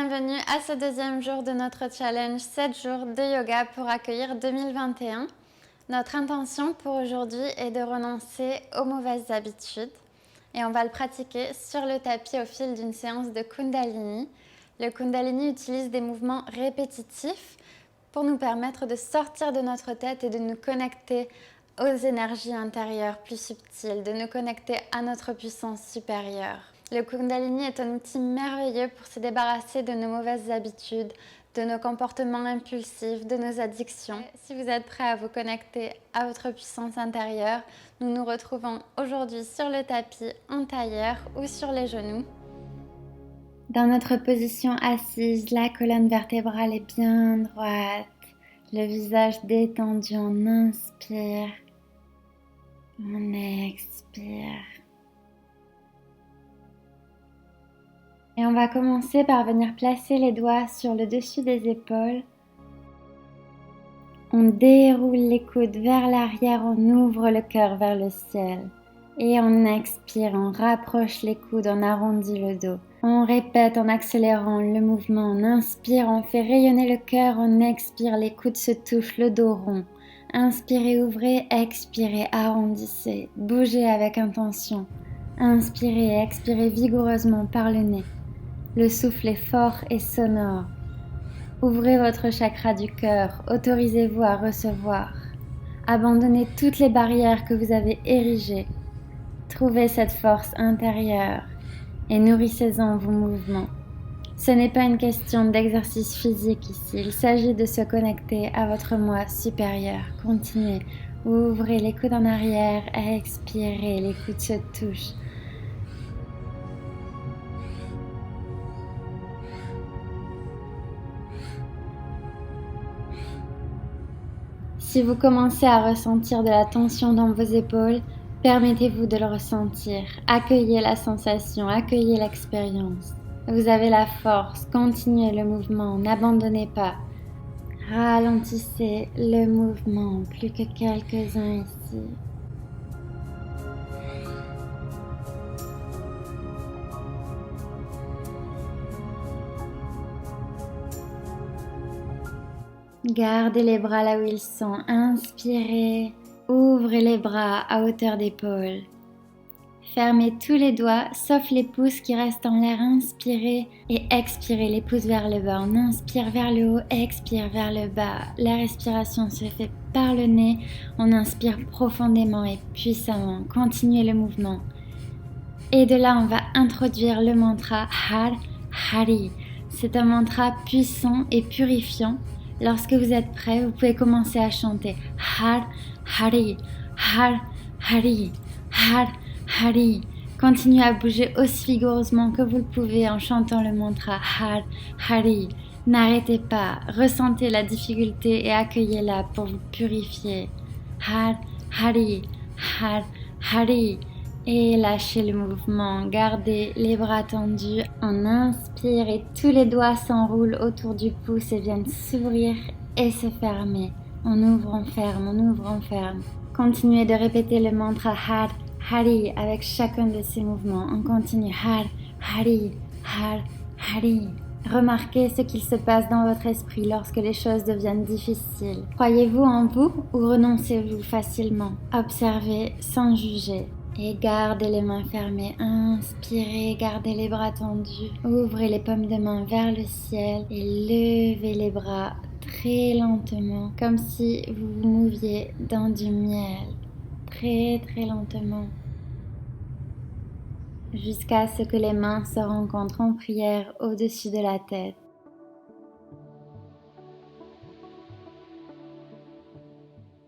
bienvenue à ce deuxième jour de notre challenge 7 jours de yoga pour accueillir 2021. Notre intention pour aujourd'hui est de renoncer aux mauvaises habitudes et on va le pratiquer sur le tapis au fil d'une séance de Kundalini. Le Kundalini utilise des mouvements répétitifs pour nous permettre de sortir de notre tête et de nous connecter aux énergies intérieures plus subtiles, de nous connecter à notre puissance supérieure. Le Kundalini est un outil merveilleux pour se débarrasser de nos mauvaises habitudes, de nos comportements impulsifs, de nos addictions. Si vous êtes prêts à vous connecter à votre puissance intérieure, nous nous retrouvons aujourd'hui sur le tapis en tailleur ou sur les genoux. Dans notre position assise, la colonne vertébrale est bien droite, le visage détendu, on inspire, on expire. Et on va commencer par venir placer les doigts sur le dessus des épaules. On déroule les coudes vers l'arrière, on ouvre le cœur vers le ciel. Et on expire, on rapproche les coudes, on arrondit le dos. On répète en accélérant le mouvement, on inspire, on fait rayonner le cœur, on expire, les coudes se touchent, le dos rond. Inspirez, ouvrez, expirez, arrondissez, bougez avec intention. Inspirez, expirez vigoureusement par le nez. Le souffle est fort et sonore. Ouvrez votre chakra du cœur, autorisez-vous à recevoir. Abandonnez toutes les barrières que vous avez érigées. Trouvez cette force intérieure et nourrissez-en vos mouvements. Ce n'est pas une question d'exercice physique ici, il s'agit de se connecter à votre moi supérieur. Continuez, ouvrez les coudes en arrière, expirez, les coudes se touchent. Si vous commencez à ressentir de la tension dans vos épaules, permettez-vous de le ressentir. Accueillez la sensation, accueillez l'expérience. Vous avez la force, continuez le mouvement, n'abandonnez pas. Ralentissez le mouvement, plus que quelques-uns ici. Gardez les bras là où ils sont, inspirez, ouvrez les bras à hauteur d'épaule. Fermez tous les doigts, sauf les pouces qui restent en l'air, inspirez et expirez les pouces vers le bas. On inspire vers le haut, expire vers le bas. La respiration se fait par le nez, on inspire profondément et puissamment. Continuez le mouvement. Et de là, on va introduire le mantra Har Hari. C'est un mantra puissant et purifiant. Lorsque vous êtes prêt, vous pouvez commencer à chanter Har Hari, Har Hari, Har Hari. Continuez à bouger aussi vigoureusement que vous le pouvez en chantant le mantra Har Hari. N'arrêtez pas, ressentez la difficulté et accueillez-la pour vous purifier. Har Hari, Har Hari. Et lâchez le mouvement, gardez les bras tendus, on inspire et tous les doigts s'enroulent autour du pouce et viennent s'ouvrir et se fermer. On ouvre, on ferme, on ouvre, on ferme. Continuez de répéter le mantra Har Hari avec chacun de ces mouvements. On continue Har Hari, Har Hari. Remarquez ce qu'il se passe dans votre esprit lorsque les choses deviennent difficiles. Croyez-vous en vous ou renoncez-vous facilement? Observez sans juger. Et gardez les mains fermées, inspirez, gardez les bras tendus, ouvrez les paumes de main vers le ciel et levez les bras très lentement, comme si vous vous mouviez dans du miel, très très lentement, jusqu'à ce que les mains se rencontrent en prière au-dessus de la tête.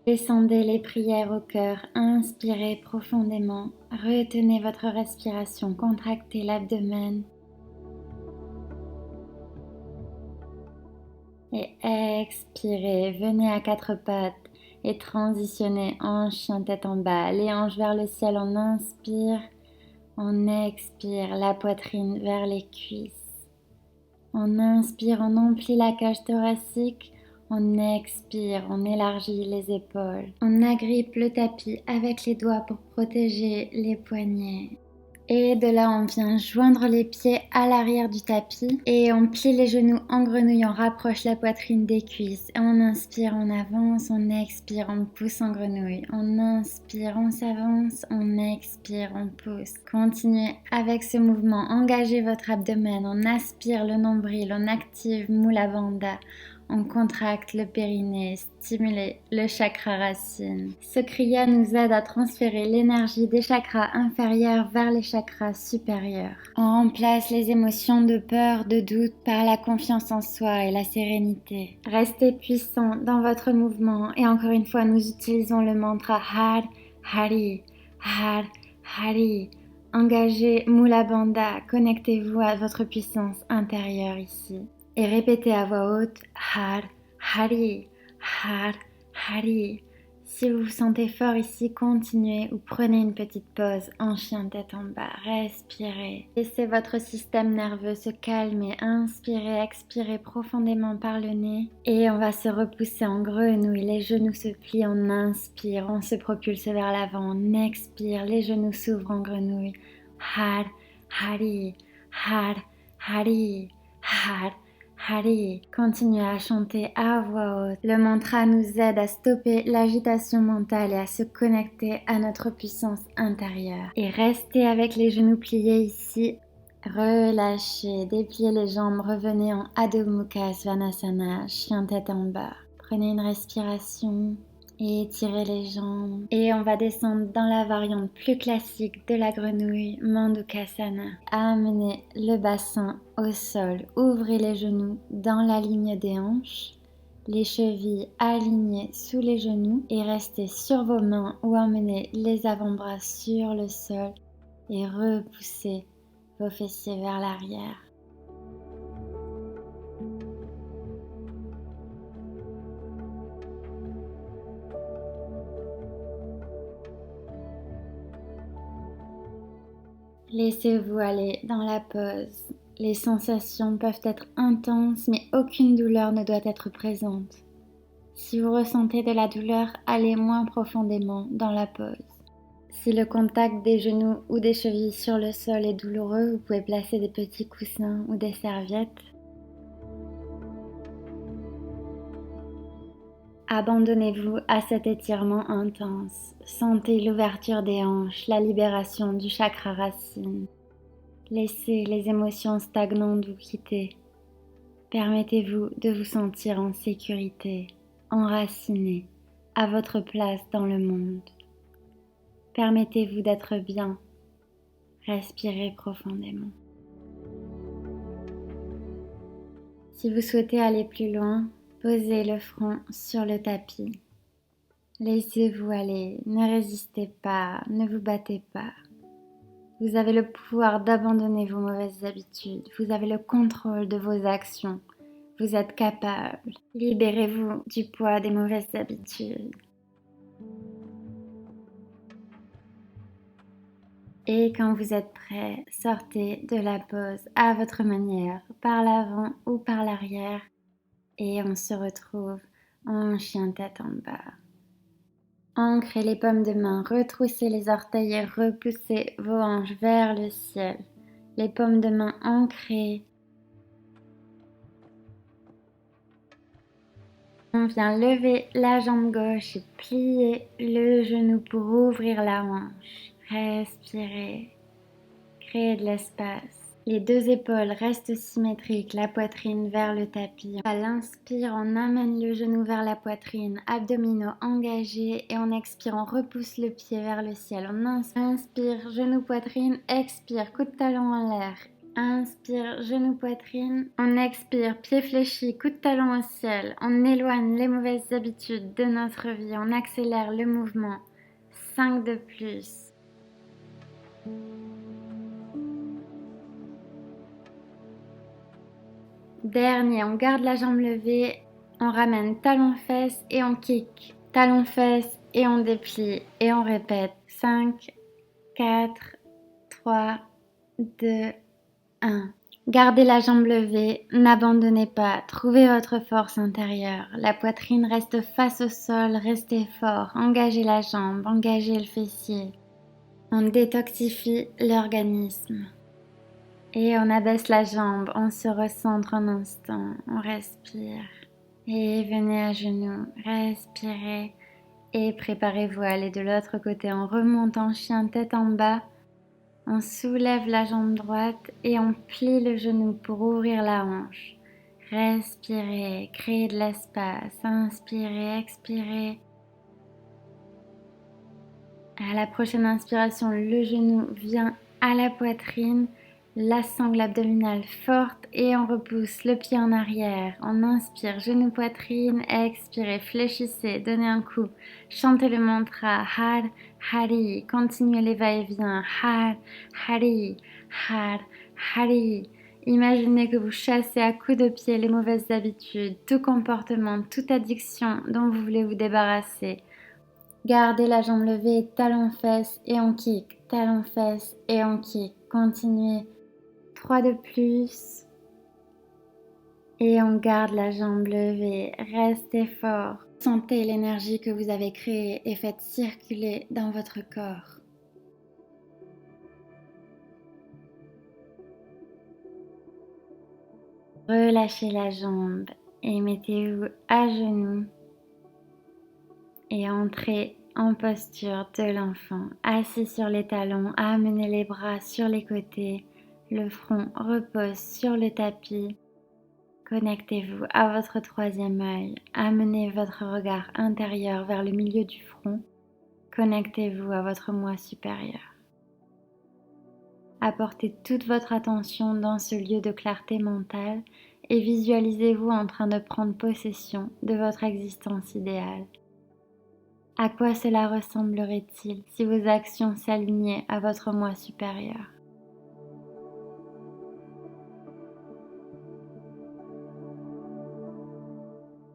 Descendez les prières au cœur, inspirez profondément, retenez votre respiration, contractez l'abdomen et expirez, venez à quatre pattes et transitionnez hanche, chien, tête en bas, les hanches vers le ciel, on inspire, on expire, la poitrine vers les cuisses, on inspire, on emplit la cage thoracique. On expire, on élargit les épaules. On agrippe le tapis avec les doigts pour protéger les poignets. Et de là, on vient joindre les pieds à l'arrière du tapis et on plie les genoux en grenouille, on rapproche la poitrine des cuisses. Et on inspire, on avance, on expire, on pousse en grenouille. On inspire, on s'avance, on expire, on pousse. Continuez avec ce mouvement, engagez votre abdomen, on aspire le nombril, on active Mula Bandha. On contracte le périnée, stimuler le chakra racine. Ce kriya nous aide à transférer l'énergie des chakras inférieurs vers les chakras supérieurs. On remplace les émotions de peur, de doute par la confiance en soi et la sérénité. Restez puissant dans votre mouvement et encore une fois, nous utilisons le mantra Har Hari, Har Hari. Engagez Mula Bandha, connectez-vous à votre puissance intérieure ici. Et répétez à voix haute Har Hari, Har Hari. Si vous vous sentez fort ici, continuez ou prenez une petite pause en chien tête en bas. Respirez. Laissez votre système nerveux se calmer. Inspirez, expirez profondément par le nez. Et on va se repousser en grenouille. Les genoux se plient, on inspire, on se propulse vers l'avant. On expire, les genoux s'ouvrent en grenouille. Har Hari, Har Hari, Har Hari. Continuez à chanter à voix haute. Le mantra nous aide à stopper l'agitation mentale et à se connecter à notre puissance intérieure. Et restez avec les genoux pliés ici. Relâchez, dépliez les jambes, revenez en Adho Mukha Svanasana, chien tête en bas. Prenez une respiration. Et étirez les jambes. Et on va descendre dans la variante plus classique de la grenouille, Mandukasana. Amenez le bassin au sol. Ouvrez les genoux dans la ligne des hanches. Les chevilles alignées sous les genoux. Et restez sur vos mains ou emmenez les avant-bras sur le sol. Et repoussez vos fessiers vers l'arrière. Laissez-vous aller dans la pause. Les sensations peuvent être intenses, mais aucune douleur ne doit être présente. Si vous ressentez de la douleur, allez moins profondément dans la pause. Si le contact des genoux ou des chevilles sur le sol est douloureux, vous pouvez placer des petits coussins ou des serviettes. Abandonnez-vous à cet étirement intense. Sentez l'ouverture des hanches, la libération du chakra racine. Laissez les émotions stagnantes vous quitter. Permettez-vous de vous sentir en sécurité, enraciné, à votre place dans le monde. Permettez-vous d'être bien. Respirez profondément. Si vous souhaitez aller plus loin, posez le front sur le tapis. Laissez-vous aller, ne résistez pas, ne vous battez pas. Vous avez le pouvoir d'abandonner vos mauvaises habitudes. Vous avez le contrôle de vos actions. Vous êtes capable. Libérez-vous du poids des mauvaises habitudes. Et quand vous êtes prêt, sortez de la pose à votre manière, par l'avant ou par l'arrière. Et on se retrouve en chien tête en bas. Ancrez les paumes de main, retroussez les orteils et repoussez vos hanches vers le ciel. Les paumes de main ancrées. On vient lever la jambe gauche et plier le genou pour ouvrir la hanche. Respirez. Créez de l'espace. Les deux épaules restent symétriques, la poitrine vers le tapis. À l'inspire, on amène le genou vers la poitrine, abdominaux engagés et on expire, on repousse le pied vers le ciel. On inspire, genou, poitrine, expire, coup de talon en l'air. Inspire, genou, poitrine. On expire, pied fléchi, coup de talon au ciel. On éloigne les mauvaises habitudes de notre vie. On accélère le mouvement. 5 de plus. Dernier, on garde la jambe levée, on ramène talon-fesse et on kick. Talon-fesse et on déplie et on répète. 5, 4, 3, 2, 1. Gardez la jambe levée, n'abandonnez pas, trouvez votre force intérieure. La poitrine reste face au sol, restez fort, engagez la jambe, engagez le fessier. On détoxifie l'organisme. Et on abaisse la jambe, on se recentre un instant, on respire. Et venez à genoux, respirez. Et préparez-vous à aller de l'autre côté. On remonte en chien tête en bas. On soulève la jambe droite et on plie le genou pour ouvrir la hanche. Respirez, créez de l'espace. Inspirez, expirez. À la prochaine inspiration, le genou vient à la poitrine, la sangle abdominale forte et on repousse le pied en arrière. On inspire, genou poitrine, expirez, fléchissez, donnez un coup. Chantez le mantra Har Hari, continuez les va-et-vient Har Hari, Har Hari. Imaginez que vous chassez à coups de pied les mauvaises habitudes, tout comportement, toute addiction dont vous voulez vous débarrasser. Gardez la jambe levée, talon-fesse et on kick, talon-fesse et on kick. Continuez. 3 de plus. Et on garde la jambe levée. Restez fort. Sentez l'énergie que vous avez créée et faites circuler dans votre corps. Relâchez la jambe et mettez-vous à genoux. Et entrez en posture de l'enfant, assis sur les talons, amenez les bras sur les côtés, le front repose sur le tapis. Connectez-vous à votre troisième œil, amenez votre regard intérieur vers le milieu du front, connectez-vous à votre moi supérieur. Apportez toute votre attention dans ce lieu de clarté mentale et visualisez-vous en train de prendre possession de votre existence idéale. À quoi cela ressemblerait-il si vos actions s'alignaient à votre moi supérieur?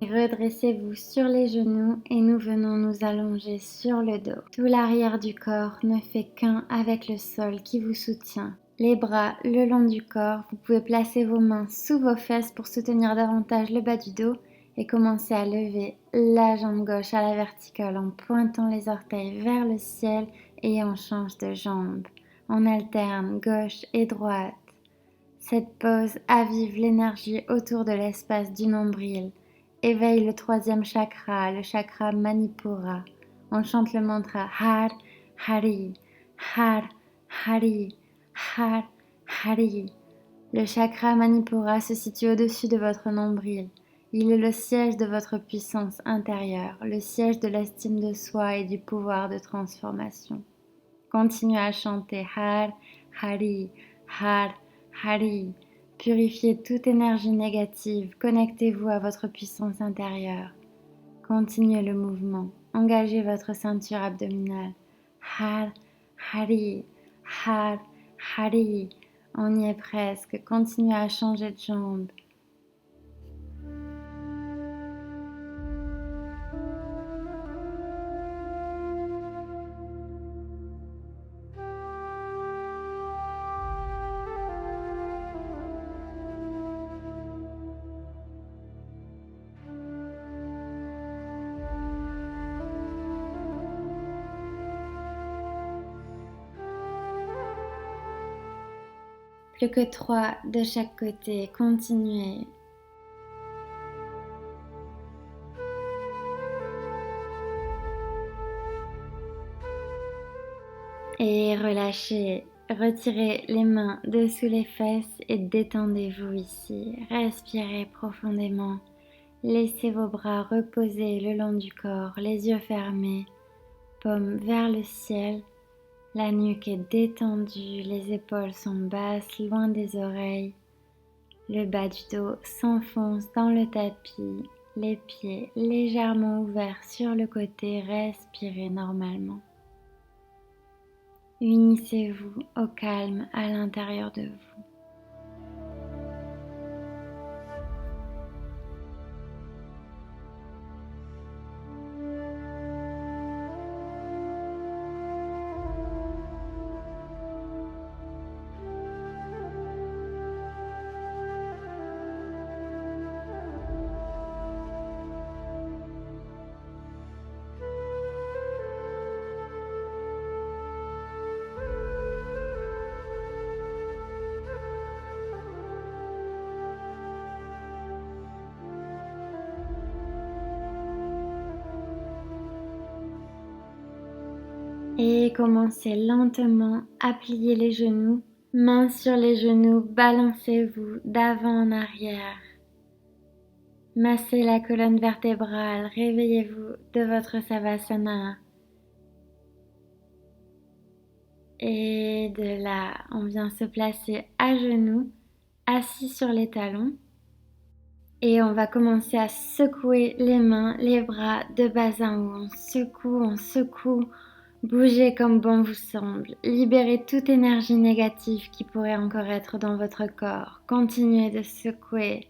Redressez-vous sur les genoux et nous venons nous allonger sur le dos. Tout l'arrière du corps ne fait qu'un avec le sol qui vous soutient. Les bras le long du corps, vous pouvez placer vos mains sous vos fesses pour soutenir davantage le bas du dos et commencer à lever la jambe gauche à la verticale en pointant les orteils vers le ciel et on change de jambe. On alterne gauche et droite. Cette pose avive l'énergie autour de l'espace du nombril. Éveille le troisième chakra, le chakra Manipura. On chante le mantra Har Hari, Har Hari, Har Hari. Le chakra Manipura se situe au-dessus de votre nombril. Il est le siège de votre puissance intérieure, le siège de l'estime de soi et du pouvoir de transformation. Continuez à chanter Har Hari, Har Hari. Purifiez toute énergie négative, connectez-vous à votre puissance intérieure. Continuez le mouvement, engagez votre ceinture abdominale. Har Hari, Har Hari. On y est presque, continuez à changer de jambe. Plus que 3 de chaque côté, continuez. Et relâchez, retirez les mains dessous les fesses et détendez-vous ici. Respirez profondément. Laissez vos bras reposer le long du corps, les yeux fermés, paume vers le ciel. La nuque est détendue, les épaules sont basses, loin des oreilles. Le bas du dos s'enfonce dans le tapis, les pieds légèrement ouverts sur le côté, respirez normalement. Unissez-vous au calme à l'intérieur de vous. Et commencez lentement à plier les genoux. Mains sur les genoux, balancez-vous d'avant en arrière. Massez la colonne vertébrale, réveillez-vous de votre Savasana. Et de là, on vient se placer à genoux, assis sur les talons. Et on va commencer à secouer les mains, les bras de bas en haut. On secoue. Bougez comme bon vous semble. Libérez toute énergie négative qui pourrait encore être dans votre corps. Continuez de secouer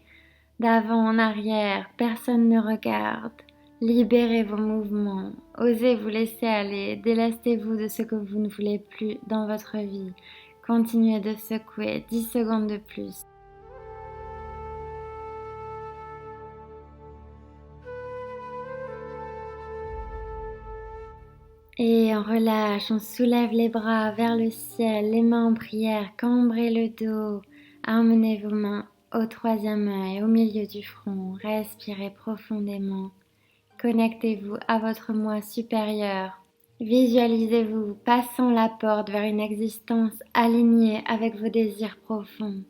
d'avant en arrière. Personne ne regarde. Libérez vos mouvements. Osez vous laisser aller. Délestez-vous de ce que vous ne voulez plus dans votre vie. Continuez de secouer 10 secondes de plus. Et on relâche, on soulève les bras vers le ciel, les mains en prière, cambrez le dos, emmenez vos mains au troisième œil, au milieu du front, respirez profondément, connectez-vous à votre moi supérieur, visualisez-vous passant la porte vers une existence alignée avec vos désirs profonds.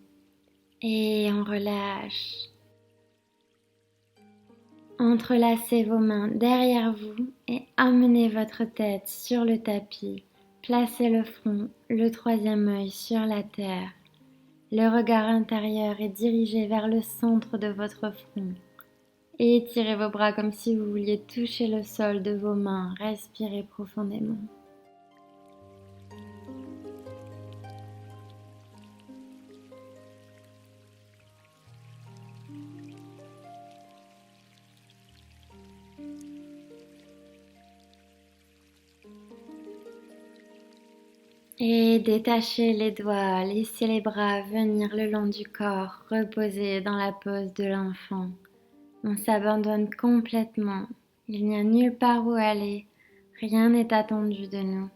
Et on relâche. Entrelacez vos mains derrière vous et amenez votre tête sur le tapis. Placez le front, le troisième œil sur la terre. Le regard intérieur est dirigé vers le centre de votre front. Et étirez vos bras comme si vous vouliez toucher le sol de vos mains. Respirez profondément. Et détachez les doigts, laissez les bras venir le long du corps, reposez dans la pose de l'enfant. On s'abandonne complètement, il n'y a nulle part où aller, rien n'est attendu de nous.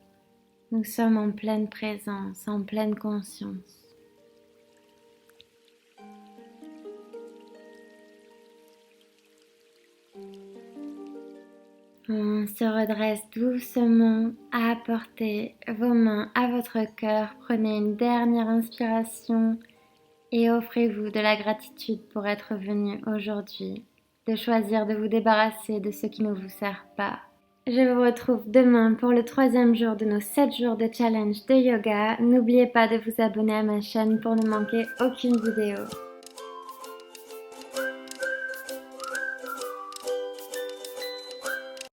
Nous sommes en pleine présence, en pleine conscience. On se redresse doucement, apportez vos mains à votre cœur, prenez une dernière inspiration et offrez-vous de la gratitude pour être venu aujourd'hui, de choisir de vous débarrasser de ce qui ne vous sert pas. Je vous retrouve demain pour le 3e jour de nos 7 jours de challenge de yoga. N'oubliez pas de vous abonner à ma chaîne pour ne manquer aucune vidéo.